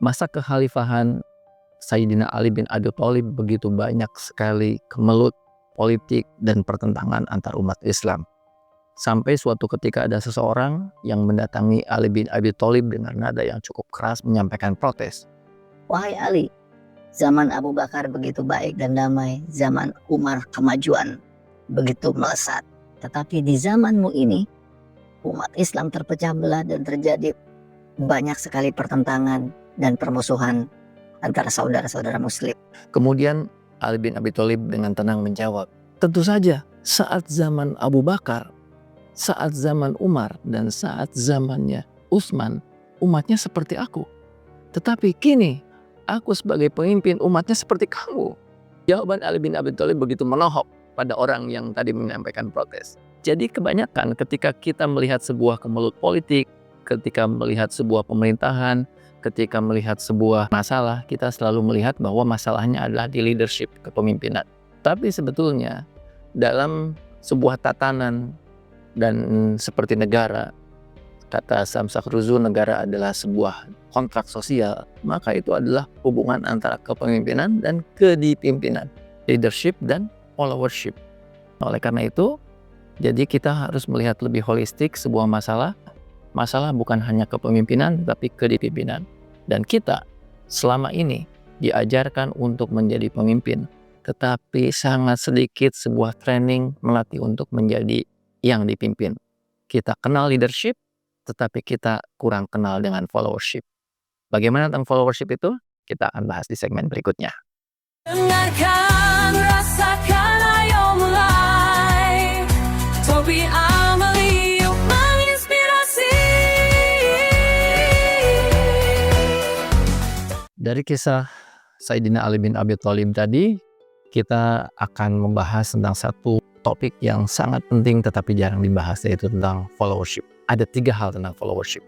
Masa kekhalifahan Sayyidina Ali bin Abi Thalib begitu banyak sekali kemelut politik dan pertentangan antar umat Islam. Sampai suatu ketika ada seseorang yang mendatangi Ali bin Abi Thalib dengan nada yang cukup keras menyampaikan protes. "Wahai Ali, zaman Abu Bakar begitu baik dan damai, zaman Umar kemajuan begitu melesat. Tetapi di zamanmu ini, umat Islam terpecah belah dan terjadi banyak sekali pertentangan dan permusuhan antara saudara-saudara Muslim." Kemudian Ali bin Abi Thalib dengan tenang menjawab, "Tentu saja saat zaman Abu Bakar, saat zaman Umar, dan saat zamannya Utsman, umatnya seperti aku. Tetapi kini aku sebagai pemimpin umatnya seperti kamu." Jawaban Ali bin Abi Thalib begitu menohok pada orang yang tadi menyampaikan protes. Jadi kebanyakan ketika kita melihat sebuah kemelut politik, ketika melihat sebuah pemerintahan, ketika melihat sebuah masalah, kita selalu melihat bahwa masalahnya adalah di leadership, kepemimpinan. Tapi sebetulnya dalam sebuah tatanan dan seperti negara, kata Samsak Ruzu, negara adalah sebuah kontrak sosial, maka itu adalah hubungan antara kepemimpinan dan kedipimpinan, leadership dan followership. Oleh karena itu, jadi kita harus melihat lebih holistik sebuah masalah. Masalah bukan hanya kepemimpinan, tapi kedipimpinan. Dan kita selama ini diajarkan untuk menjadi pemimpin, tetapi sangat sedikit sebuah training melatih untuk menjadi yang dipimpin. Kita kenal leadership, tetapi kita kurang kenal dengan followership. Bagaimana tentang followership itu? Kita akan bahas di segmen berikutnya. Dengarkan, rasakan, ayo mulai. Tobi Amali yuk menginspirasi. Dari kisah Sayyidina Ali bin Abi Thalib tadi, kita akan membahas tentang satu topik yang sangat penting tetapi jarang dibahas, yaitu tentang followership. Ada 3 hal tentang followership.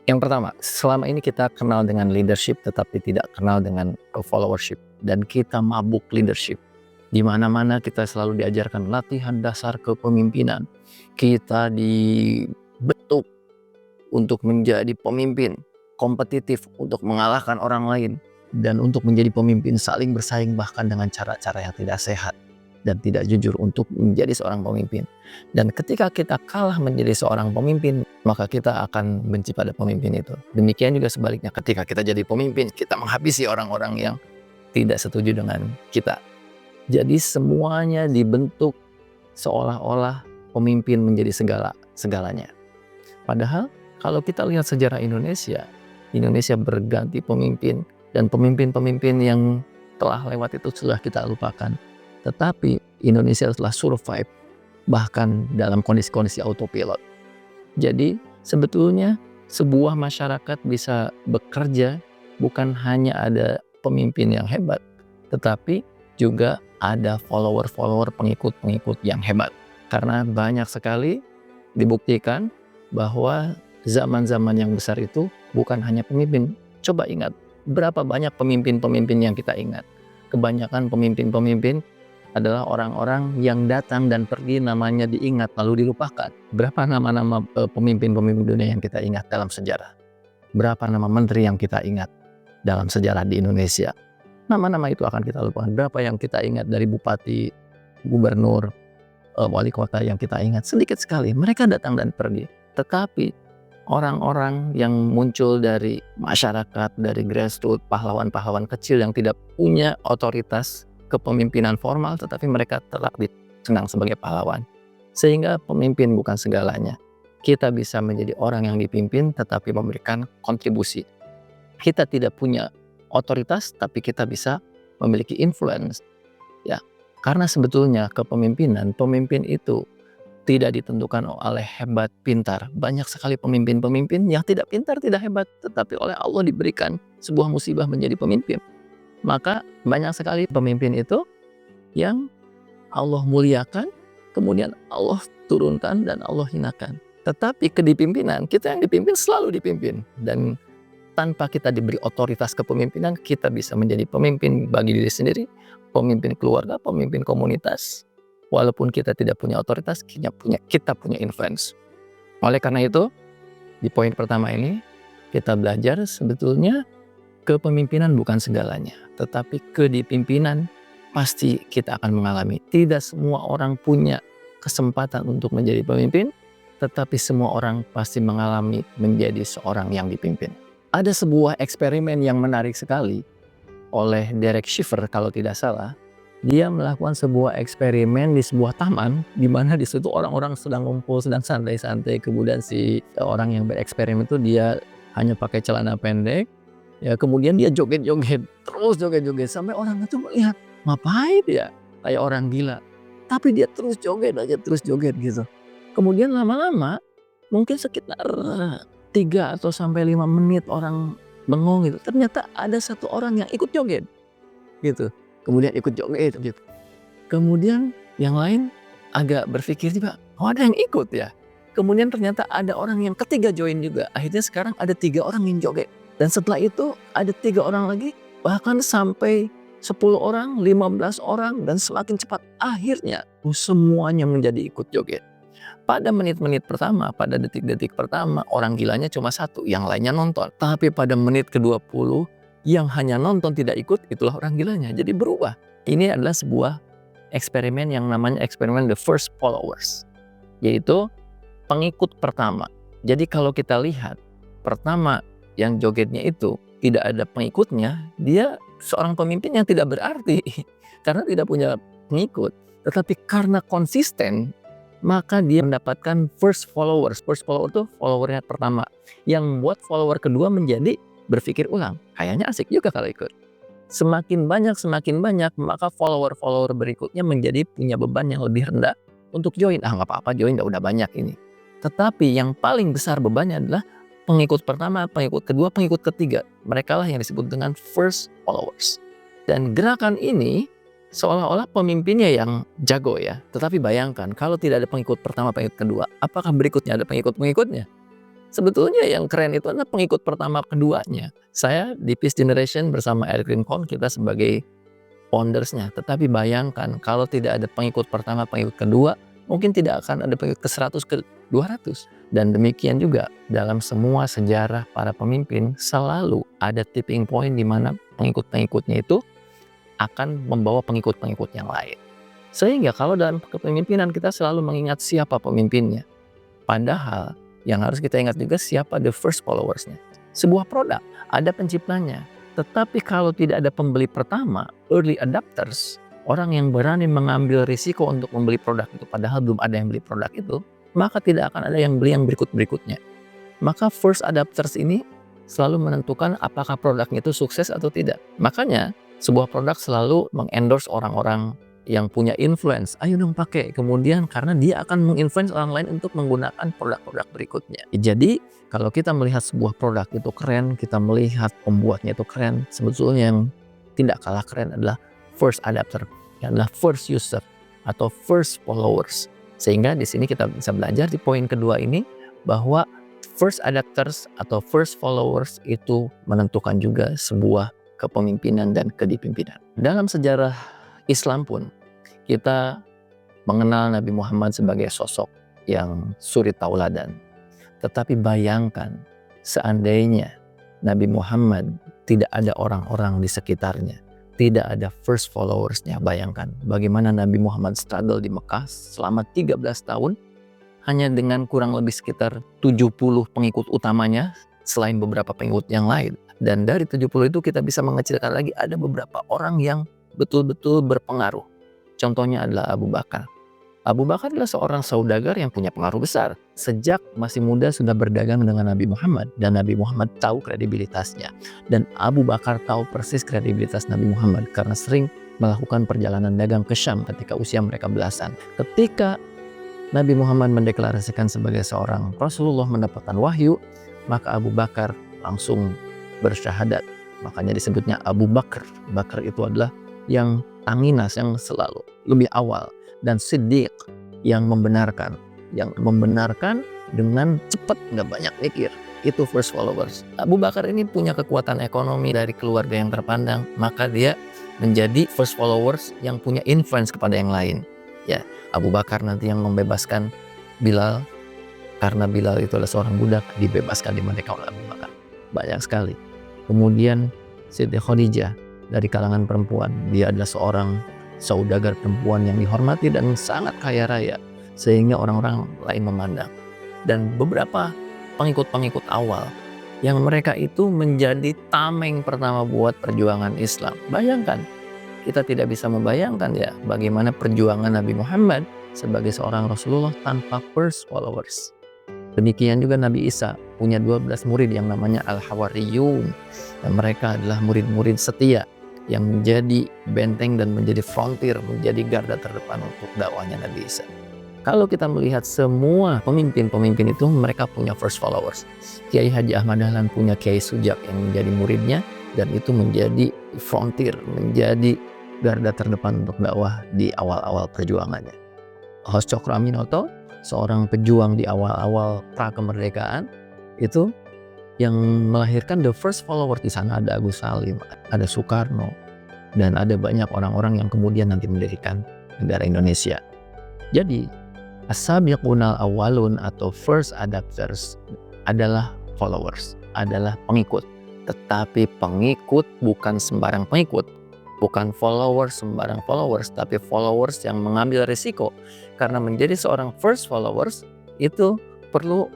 Yang pertama, selama ini kita kenal dengan leadership tetapi tidak kenal dengan followership. Dan kita mabuk leadership. Di mana-mana kita selalu diajarkan latihan dasar kepemimpinan. Kita dibentuk untuk menjadi pemimpin, kompetitif untuk mengalahkan orang lain, dan untuk menjadi pemimpin saling bersaing bahkan dengan cara-cara yang tidak sehat dan tidak jujur untuk menjadi seorang pemimpin. Dan ketika kita kalah menjadi seorang pemimpin, maka kita akan benci pada pemimpin itu. Demikian juga sebaliknya, ketika kita jadi pemimpin, kita menghabisi orang-orang yang tidak setuju dengan kita. Jadi semuanya dibentuk seolah-olah pemimpin menjadi segalanya. Padahal kalau kita lihat sejarah Indonesia berganti pemimpin, dan pemimpin-pemimpin yang telah lewat itu sudah kita lupakan. Tetapi Indonesia telah survive bahkan dalam kondisi-kondisi autopilot. Jadi sebetulnya sebuah masyarakat bisa bekerja bukan hanya ada pemimpin yang hebat, tetapi juga ada follower-follower, pengikut-pengikut yang hebat. Karena banyak sekali dibuktikan bahwa zaman-zaman yang besar itu bukan hanya pemimpin. Coba ingat, berapa banyak pemimpin-pemimpin yang kita ingat. Kebanyakan pemimpin-pemimpin adalah orang-orang yang datang dan pergi, namanya diingat lalu dilupakan. Berapa nama-nama pemimpin-pemimpin dunia yang kita ingat dalam sejarah? Berapa nama menteri yang kita ingat dalam sejarah di Indonesia? Nama-nama itu akan kita lupakan. Berapa yang kita ingat dari bupati, gubernur, wali kota yang kita ingat? Sedikit sekali. Mereka datang dan pergi. Tetapi orang-orang yang muncul dari masyarakat, dari grassroots, pahlawan-pahlawan kecil yang tidak punya otoritas kepemimpinan formal, tetapi mereka tetap dikenang sebagai pahlawan. Sehingga pemimpin bukan segalanya. Kita bisa menjadi orang yang dipimpin tetapi memberikan kontribusi. Kita tidak punya otoritas tapi kita bisa memiliki influence. Ya, karena sebetulnya kepemimpinan, pemimpin itu tidak ditentukan oleh hebat, pintar. Banyak sekali pemimpin-pemimpin yang tidak pintar, tidak hebat, tetapi oleh Allah diberikan sebuah musibah menjadi pemimpin. Maka banyak sekali pemimpin itu yang Allah muliakan, kemudian Allah turunkan dan Allah hinakan. Tetapi kedipimpinan, kita yang dipimpin selalu dipimpin. Dan tanpa kita diberi otoritas kepemimpinan, kita bisa menjadi pemimpin bagi diri sendiri, pemimpin keluarga, pemimpin komunitas. Walaupun kita tidak punya otoritas, kita punya influence. Oleh karena itu, di poin pertama ini, kita belajar sebetulnya kepemimpinan bukan segalanya, tetapi kedipimpinan pasti kita akan mengalami. Tidak semua orang punya kesempatan untuk menjadi pemimpin, tetapi semua orang pasti mengalami menjadi seorang yang dipimpin. Ada sebuah eksperimen yang menarik sekali oleh Derek Schieffer kalau tidak salah. Dia melakukan sebuah eksperimen di sebuah taman di mana di situ orang-orang sedang ngumpul, sedang santai-santai. Kemudian si orang yang bereksperimen itu dia hanya pakai celana pendek. Ya, kemudian dia joget-joget, terus joget-joget sampai orang itu melihat, ngapain dia kayak orang gila. Tapi dia terus joget aja, terus joget gitu. Kemudian lama-lama mungkin sekitar 3 atau sampai 5 menit orang bengong gitu. Ternyata ada satu orang yang ikut joget gitu. Kemudian ikut joget gitu. Kemudian yang lain agak berpikir juga, oh ada yang ikut ya. Kemudian ternyata ada orang yang ketiga join juga. Akhirnya sekarang ada 3 orang yang joget. Dan setelah itu ada 3 orang lagi, bahkan sampai 10 orang, 15 orang, dan semakin cepat. Akhirnya semuanya menjadi ikut joget. Pada menit-menit pertama, pada detik-detik pertama, orang gilanya cuma 1, yang lainnya nonton. Tapi pada menit ke-20, yang hanya nonton tidak ikut, itulah orang gilanya. Jadi berubah. Ini adalah sebuah eksperimen yang namanya eksperimen the first followers. Yaitu pengikut pertama. Jadi kalau kita lihat, pertama yang jogetnya itu tidak ada pengikutnya, dia seorang pemimpin yang tidak berarti. Karena tidak punya pengikut. Tetapi karena konsisten, maka dia mendapatkan first followers. First follower itu followernya pertama. Yang membuat follower kedua menjadi berpikir ulang, kayaknya asik juga kalau ikut. Semakin banyak, maka follower-follower berikutnya menjadi punya beban yang lebih rendah untuk join. Nggak apa-apa join, udah banyak ini. Tetapi yang paling besar bebannya adalah pengikut pertama, pengikut kedua, pengikut ketiga. Mereka lah yang disebut dengan first followers. Dan gerakan ini seolah-olah pemimpinnya yang jago ya. Tetapi bayangkan kalau tidak ada pengikut pertama, pengikut kedua, apakah berikutnya ada pengikut-pengikutnya? Sebetulnya yang keren itu adalah pengikut pertama keduanya. Saya di Peace Generation bersama Eric Rincon, kita sebagai foundersnya. Tetapi bayangkan kalau tidak ada pengikut pertama, pengikut kedua, mungkin tidak akan ada pengikut ke-100, ke-200. Dan demikian juga dalam semua sejarah para pemimpin selalu ada tipping point di mana pengikut-pengikutnya itu akan membawa pengikut-pengikut yang lain. Sehingga kalau dalam kepemimpinan kita selalu mengingat siapa pemimpinnya. Padahal yang harus kita ingat juga siapa the first followersnya. Sebuah produk ada penciptanya, tetapi kalau tidak ada pembeli pertama, early adopters, orang yang berani mengambil risiko untuk membeli produk itu padahal belum ada yang beli produk itu, maka tidak akan ada yang beli yang berikut-berikutnya. Maka first adopters ini selalu menentukan apakah produknya itu sukses atau tidak. Makanya sebuah produk selalu mengendorse orang-orang yang punya influence, ayo dong pakai. Kemudian karena dia akan menginfluence orang lain untuk menggunakan produk-produk berikutnya. Jadi kalau kita melihat sebuah produk itu keren, kita melihat pembuatnya itu keren, sebetulnya yang tidak kalah keren adalah first adopter, yang adalah first user atau first followers. Sehingga di sini kita bisa belajar di poin kedua ini bahwa first adopters atau first followers itu menentukan juga sebuah kepemimpinan dan kedipimpinan. Dalam sejarah Islam pun kita mengenal Nabi Muhammad sebagai sosok yang suri tauladan. Tetapi bayangkan seandainya Nabi Muhammad tidak ada orang-orang di sekitarnya, tidak ada first followersnya. Bayangkan bagaimana Nabi Muhammad struggle di Mekah selama 13 tahun hanya dengan kurang lebih sekitar 70 pengikut utamanya selain beberapa pengikut yang lain. Dan dari 70 itu kita bisa mengecilkan lagi ada beberapa orang yang betul-betul berpengaruh. Contohnya adalah Abu Bakar. Abu Bakar adalah seorang saudagar yang punya pengaruh besar. Sejak masih muda sudah berdagang dengan Nabi Muhammad. Dan Nabi Muhammad tahu kredibilitasnya. Dan Abu Bakar tahu persis kredibilitas Nabi Muhammad karena sering melakukan perjalanan dagang ke Syam ketika usia mereka belasan. Ketika Nabi Muhammad mendeklarasikan sebagai seorang Rasulullah mendapatkan wahyu, maka Abu Bakar langsung bersyahadat. Makanya disebutnya Abu Bakar. Bakar itu adalah yang tanginas, yang selalu lebih awal. Dan Siddiq yang membenarkan dengan cepat, nggak banyak mikir. Itu first followers. Abu Bakar ini punya kekuatan ekonomi dari keluarga yang terpandang, maka dia menjadi first followers yang punya influence kepada yang lain. Ya, Abu Bakar nanti yang membebaskan Bilal, karena Bilal itu adalah seorang budak, dibebaskan, dimerdekakan oleh Abu Bakar. Banyak sekali. Kemudian Siti Khadijah dari kalangan perempuan. Dia adalah seorang saudagar perempuan yang dihormati dan sangat kaya raya sehingga orang-orang lain memandang. Dan beberapa pengikut-pengikut awal yang mereka itu menjadi tameng pertama buat perjuangan Islam. Bayangkan, kita tidak bisa membayangkan ya bagaimana perjuangan Nabi Muhammad sebagai seorang Rasulullah tanpa first followers. Demikian juga Nabi Isa punya 12 murid yang namanya Al-Hawariyun. Dan mereka adalah murid-murid setia yang menjadi benteng dan menjadi frontier, menjadi garda terdepan untuk dakwahnya Nabi Isa. Kalau kita melihat semua pemimpin-pemimpin itu mereka punya first followers. Kiai Haji Ahmad Dahlan punya Kiai Sujak yang menjadi muridnya dan itu menjadi frontier, menjadi garda terdepan untuk dakwah di awal-awal perjuangannya. Hos Cokroaminoto, seorang pejuang di awal-awal pra kemerdekaan, itu yang melahirkan the first followers. Di sana ada Agus Salim, ada Soekarno, dan ada banyak orang-orang yang kemudian nanti mendirikan negara Indonesia. Jadi as-sabiqunal awwalun atau first adapters adalah followers, adalah pengikut. Tetapi pengikut bukan sembarang pengikut, bukan followers sembarang followers, tapi followers yang mengambil risiko. Karena menjadi seorang first followers itu perlu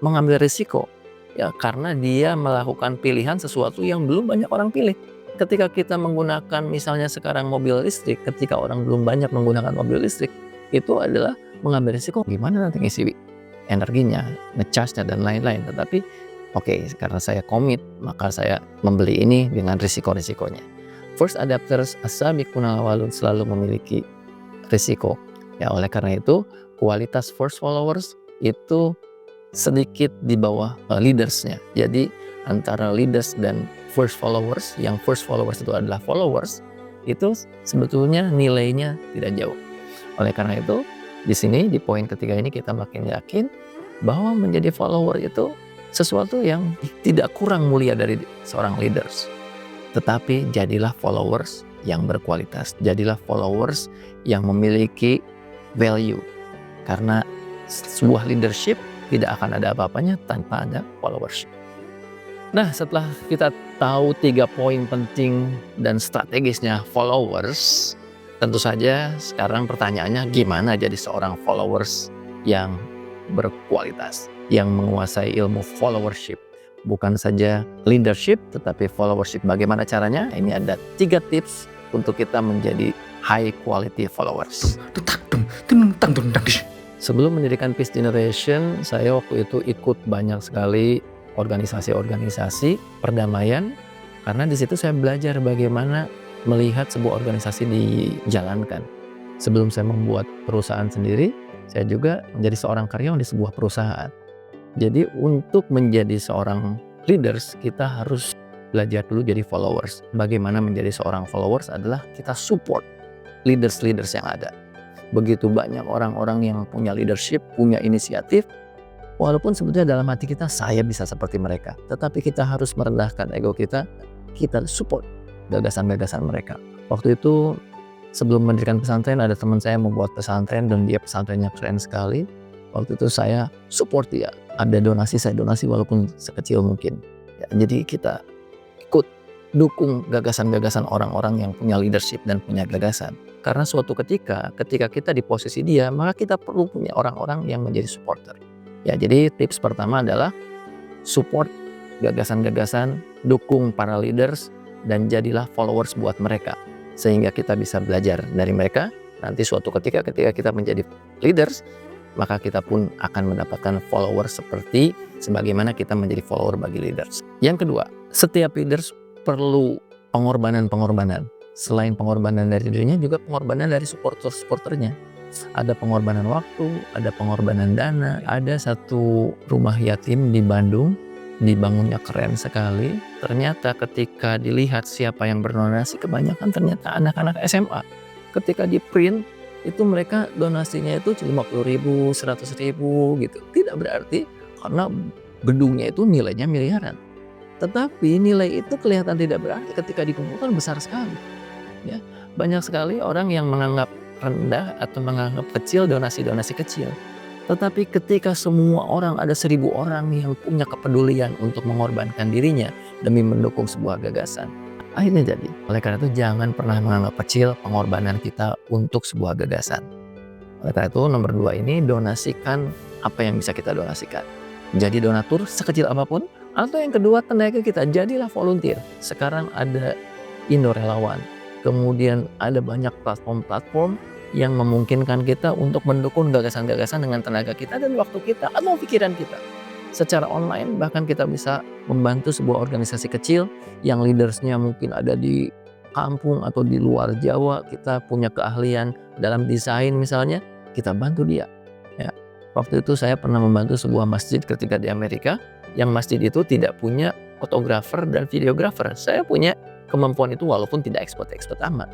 mengambil risiko. Ya, karena dia melakukan pilihan sesuatu yang belum banyak orang pilih. Ketika kita menggunakan misalnya sekarang mobil listrik, ketika orang belum banyak menggunakan mobil listrik, itu adalah mengambil risiko gimana nanti ngisi energinya, ngecasnya dan lain-lain. Tetapi oke, karena saya komit, maka saya membeli ini dengan risiko-risikonya. First adapters as-sabiqunal awwalun selalu memiliki risiko. Ya, oleh karena itu kualitas first followers itu sedikit di bawah leadersnya. Jadi antara leaders dan first followers, yang first followers itu adalah followers, itu sebetulnya nilainya tidak jauh. Oleh karena itu di sini di poin ketiga ini kita makin yakin bahwa menjadi follower itu sesuatu yang tidak kurang mulia dari seorang leaders. Tetapi jadilah followers yang berkualitas, jadilah followers yang memiliki value. Karena sebuah leadership tidak akan ada apa-apanya tanpa ada followership. Nah, setelah kita tahu 3 poin penting dan strategisnya followers, tentu saja sekarang pertanyaannya gimana jadi seorang followers yang berkualitas, yang menguasai ilmu followership. Bukan saja leadership, tetapi followership. Bagaimana caranya? Ini ada 3 tips untuk kita menjadi high quality followers. Sebelum mendirikan Peace Generation, saya waktu itu ikut banyak sekali organisasi-organisasi perdamaian, karena di situ saya belajar bagaimana melihat sebuah organisasi dijalankan. Sebelum saya membuat perusahaan sendiri, saya juga menjadi seorang karyawan di sebuah perusahaan. Jadi untuk menjadi seorang leaders, kita harus belajar dulu jadi followers. Bagaimana menjadi seorang followers adalah kita support leaders-leaders yang ada. Begitu banyak orang-orang yang punya leadership, punya inisiatif, walaupun sebetulnya dalam hati kita, saya bisa seperti mereka. Tetapi kita harus merendahkan ego kita, kita support gagasan-gagasan mereka. Waktu itu sebelum mendirikan pesantren, ada teman saya membuat pesantren dan dia pesantrennya keren sekali. Waktu itu saya support dia. Ada donasi, saya donasi walaupun sekecil mungkin. Ya, jadi kita ikut dukung gagasan-gagasan orang-orang yang punya leadership dan punya gagasan. Karena suatu ketika kita di posisi dia, maka kita perlu punya orang-orang yang menjadi supporter. Ya, jadi tips pertama adalah support gagasan-gagasan, dukung para leaders, dan jadilah followers buat mereka. Sehingga kita bisa belajar dari mereka. Nanti suatu ketika kita menjadi leaders, maka kita pun akan mendapatkan followers seperti sebagaimana kita menjadi follower bagi leaders. Yang kedua, setiap leaders perlu pengorbanan-pengorbanan. Selain pengorbanan dari dirinya, juga pengorbanan dari supporter-supporternya. Ada pengorbanan waktu, ada pengorbanan dana. Ada satu rumah yatim di Bandung, dibangunnya keren sekali. Ternyata ketika dilihat siapa yang berdonasi, kebanyakan ternyata anak-anak SMA. Ketika di print, itu mereka donasinya itu 50.000, 100.000 gitu. Tidak berarti karena gedungnya itu nilainya miliaran. Tetapi nilai itu kelihatan tidak berarti ketika dikumpulkan besar sekali. Ya, banyak sekali orang yang menganggap rendah atau menganggap kecil donasi-donasi kecil. Tetapi ketika semua orang, ada 1.000 orang yang punya kepedulian untuk mengorbankan dirinya demi mendukung sebuah gagasan, akhirnya jadi. Oleh karena itu jangan pernah menganggap kecil pengorbanan kita untuk sebuah gagasan. Oleh karena itu nomor 2 ini, donasikan apa yang bisa kita donasikan. Jadi donatur sekecil apapun. Atau yang kedua, tenaga kita, jadilah volunteer. Sekarang ada Indo Relawan. Kemudian ada banyak platform-platform yang memungkinkan kita untuk mendukung gagasan-gagasan dengan tenaga kita dan waktu kita atau pikiran kita. Secara online bahkan kita bisa membantu sebuah organisasi kecil yang leadersnya mungkin ada di kampung atau di luar Jawa. Kita punya keahlian dalam desain misalnya, kita bantu dia. Ya. Waktu itu saya pernah membantu sebuah masjid ketika di Amerika, yang masjid itu tidak punya fotografer dan videografer. Saya punya kemampuan itu walaupun tidak expert amat.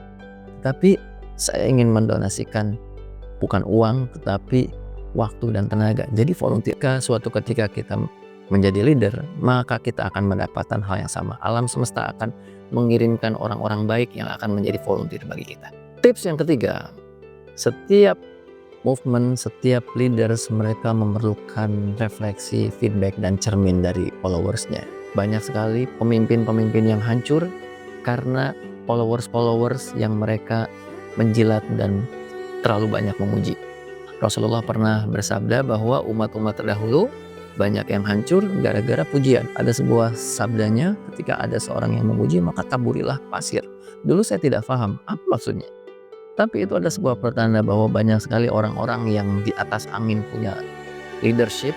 Tapi saya ingin mendonasikan bukan uang tetapi waktu dan tenaga. Jadi volunteer. Suatu ketika kita menjadi leader, maka kita akan mendapatkan hal yang sama. Alam semesta akan mengirimkan orang-orang baik yang akan menjadi volunteer bagi kita. Tips yang ketiga, setiap movement, setiap leaders mereka memerlukan refleksi, feedback, dan cermin dari followersnya. Banyak sekali pemimpin-pemimpin yang hancur karena followers yang mereka menjilat dan terlalu banyak memuji. Rasulullah pernah bersabda bahwa umat-umat terdahulu banyak yang hancur gara-gara pujian. Ada sebuah sabdanya, ketika ada seorang yang memuji maka taburilah pasir. Dulu saya tidak paham apa maksudnya. Tapi itu ada sebuah pertanda bahwa banyak sekali orang-orang yang di atas angin punya leadership,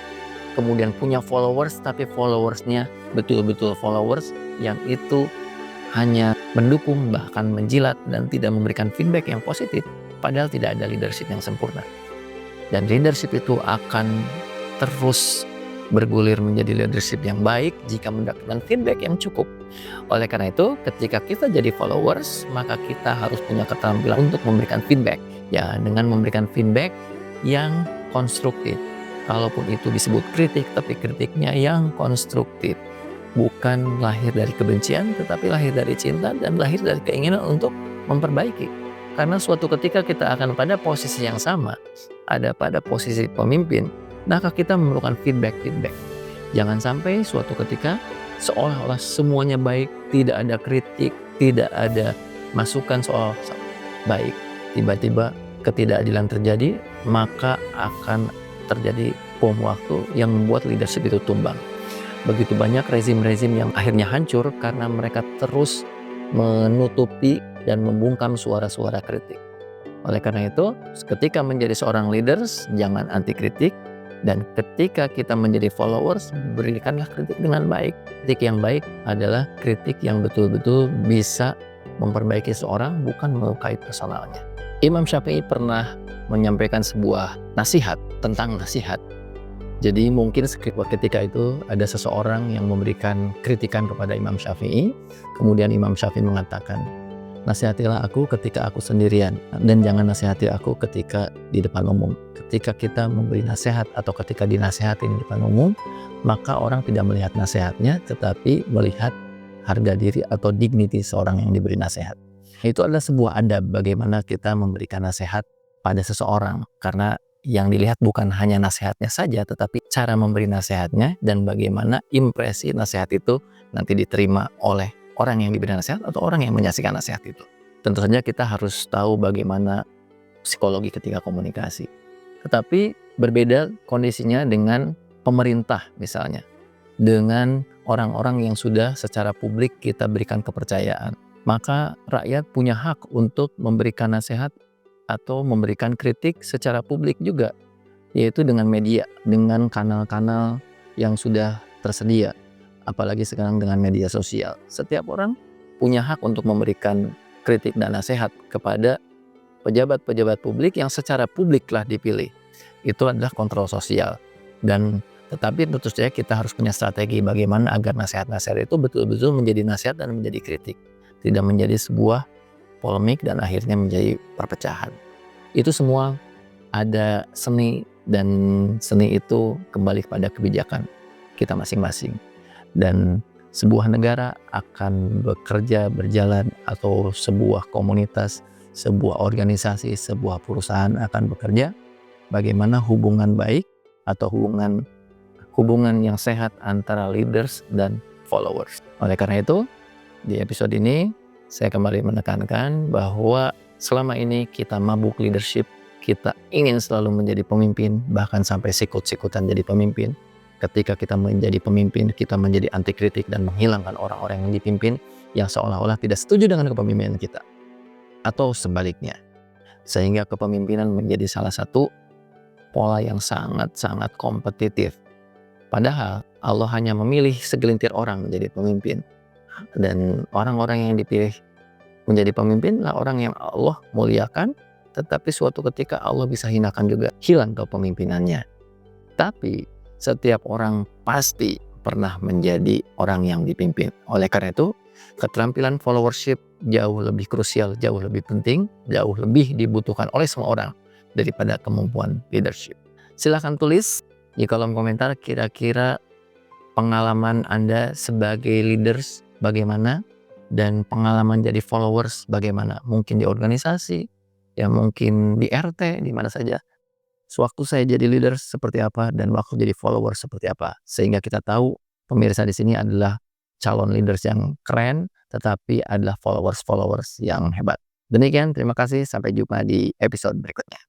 kemudian punya followers, tapi followersnya betul-betul followers yang itu hanya mendukung bahkan menjilat dan tidak memberikan feedback yang positif, padahal tidak ada leadership yang sempurna. Dan leadership itu akan terus bergulir menjadi leadership yang baik jika mendapatkan feedback yang cukup. Oleh karena itu, ketika kita jadi followers, maka kita harus punya keterampilan untuk memberikan feedback. Ya, dengan memberikan feedback yang konstruktif. Kalaupun itu disebut kritik, tapi kritiknya yang konstruktif. Bukan lahir dari kebencian, tetapi lahir dari cinta dan lahir dari keinginan untuk memperbaiki. Karena suatu ketika kita akan pada posisi yang sama, ada pada posisi pemimpin, maka kita memerlukan feedback. Jangan sampai suatu ketika seolah-olah semuanya baik, tidak ada kritik, tidak ada masukan soal baik. Tiba-tiba ketidakadilan terjadi, maka akan terjadi bom waktu yang membuat leadership itu tumbang. Begitu banyak rezim-rezim yang akhirnya hancur karena mereka terus menutupi dan membungkam suara-suara kritik. Oleh karena itu, ketika menjadi seorang leaders, jangan anti kritik. Dan ketika kita menjadi followers, berikanlah kritik dengan baik. Kritik yang baik adalah kritik yang betul-betul bisa memperbaiki seorang, bukan melukai personalnya. Imam Syafi'i pernah menyampaikan sebuah nasihat tentang nasihat. Jadi mungkin ketika itu ada seseorang yang memberikan kritikan kepada Imam Syafi'i, kemudian Imam Syafi'i mengatakan, nasihatilah aku ketika aku sendirian, dan jangan nasihati aku ketika di depan umum. Ketika kita memberi nasihat atau ketika dinasihatin di depan umum, maka orang tidak melihat nasihatnya, tetapi melihat harga diri atau dignity seorang yang diberi nasihat. Itu adalah sebuah adab bagaimana kita memberikan nasihat pada seseorang, karena yang dilihat bukan hanya nasihatnya saja, tetapi cara memberi nasihatnya dan bagaimana impresi nasihat itu nanti diterima oleh orang yang diberi nasihat atau orang yang menyaksikan nasihat itu. Tentu saja kita harus tahu bagaimana psikologi ketika komunikasi. Tetapi berbeda kondisinya dengan pemerintah misalnya. Dengan orang-orang yang sudah secara publik kita berikan kepercayaan. Maka rakyat punya hak untuk memberikan nasihat atau memberikan kritik secara publik juga. Yaitu dengan media, dengan kanal-kanal yang sudah tersedia. Apalagi sekarang dengan media sosial. Setiap orang punya hak untuk memberikan kritik dan nasihat kepada pejabat-pejabat publik yang secara publik telah dipilih. Itu adalah kontrol sosial. Dan tetapi tentu saja kita harus punya strategi bagaimana agar nasihat-nasihat itu betul-betul menjadi nasihat dan menjadi kritik. Tidak menjadi sebuah polemik dan akhirnya menjadi perpecahan. Itu semua ada seni, dan seni itu kembali pada kebijakan kita masing-masing. Dan sebuah negara akan bekerja, berjalan, atau sebuah komunitas, sebuah organisasi, sebuah perusahaan akan bekerja bagaimana hubungan baik atau hubungan yang sehat antara leaders dan followers. Oleh karena itu, di episode ini saya kembali menekankan bahwa selama ini kita mabuk leadership, kita ingin selalu menjadi pemimpin, bahkan sampai sikut-sikutan jadi pemimpin. Ketika kita menjadi pemimpin, kita menjadi anti kritik dan menghilangkan orang-orang yang dipimpin yang seolah-olah tidak setuju dengan kepemimpinan kita. Atau sebaliknya. Sehingga kepemimpinan menjadi salah satu pola yang sangat-sangat kompetitif. Padahal Allah hanya memilih segelintir orang menjadi pemimpin. Dan orang-orang yang dipilih menjadi pemimpin adalah orang yang Allah muliakan, tetapi suatu ketika Allah bisa hinakan juga, hilang kepemimpinannya. Tapi setiap orang pasti pernah menjadi orang yang dipimpin. Oleh karena itu, keterampilan followership jauh lebih krusial, jauh lebih penting, jauh lebih dibutuhkan oleh semua orang daripada kemampuan leadership. Silahkan tulis di kolom komentar kira-kira pengalaman Anda sebagai leaders bagaimana, dan pengalaman jadi followers bagaimana. Mungkin di organisasi, ya mungkin di RT, di mana saja. Sewaktu saya jadi leader seperti apa, dan waktu jadi follower seperti apa. Sehingga kita tahu pemirsa di sini adalah calon leaders yang keren, tetapi adalah followers-followers yang hebat. Demikian, terima kasih. Sampai jumpa di episode berikutnya.